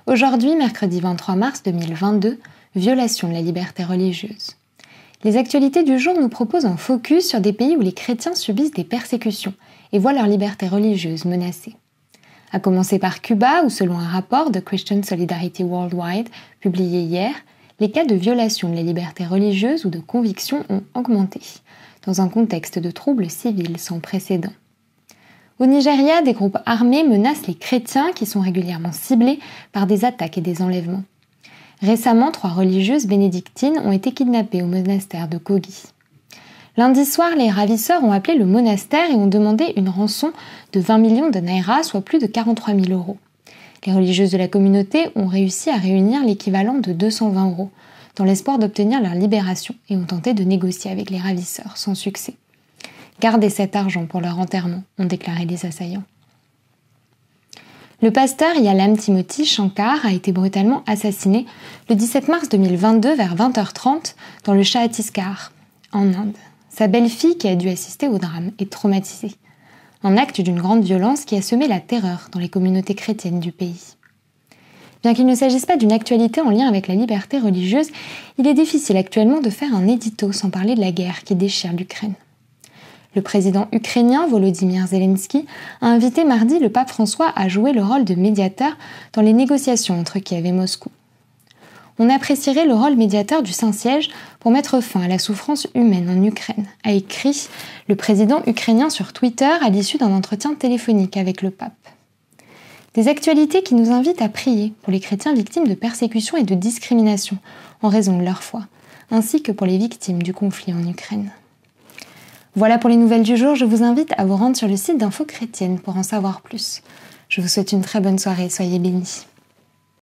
Aujourd'hui, mercredi 23 mars 2022, violation de la liberté religieuse. Les actualités du jour nous proposent un focus sur des pays où les chrétiens subissent des persécutions et voient leur liberté religieuse menacée. À commencer par Cuba, où selon un rapport de Christian Solidarity Worldwide publié hier, les cas de violation de la liberté religieuse ou de conviction ont augmenté, dans un contexte de troubles civils sans précédent. Au Nigeria, des groupes armés menacent les chrétiens qui sont régulièrement ciblés par des attaques et des enlèvements. Récemment, 3 religieuses bénédictines ont été kidnappées au monastère de Kogi. Lundi soir, les ravisseurs ont appelé le monastère et ont demandé une rançon de 20 millions de naira, soit plus de 43 000 euros. Les religieuses de la communauté ont réussi à réunir l'équivalent de 220 euros, dans l'espoir d'obtenir leur libération, et ont tenté de négocier avec les ravisseurs, sans succès. Gardez cet argent pour leur enterrement, ont déclaré les assaillants. Le pasteur Yalam Timothy Shankar a été brutalement assassiné le 17 mars 2022 vers 20h30 dans le Chhattisgarh, en Inde. Sa belle-fille, qui a dû assister au drame, est traumatisée. Un acte d'une grande violence qui a semé la terreur dans les communautés chrétiennes du pays. Bien qu'il ne s'agisse pas d'une actualité en lien avec la liberté religieuse, il est difficile actuellement de faire un édito sans parler de la guerre qui déchire l'Ukraine. Le président ukrainien Volodymyr Zelensky a invité mardi le pape François à jouer le rôle de médiateur dans les négociations entre Kiev et Moscou. On apprécierait le rôle médiateur du Saint-Siège pour mettre fin à la souffrance humaine en Ukraine, a écrit le président ukrainien sur Twitter à l'issue d'un entretien téléphonique avec le pape. Des actualités qui nous invitent à prier pour les chrétiens victimes de persécutions et de discrimination en raison de leur foi, ainsi que pour les victimes du conflit en Ukraine. Voilà pour les nouvelles du jour, je vous invite à vous rendre sur le site d'Info Chrétienne pour en savoir plus. Je vous souhaite une très bonne soirée, soyez bénis.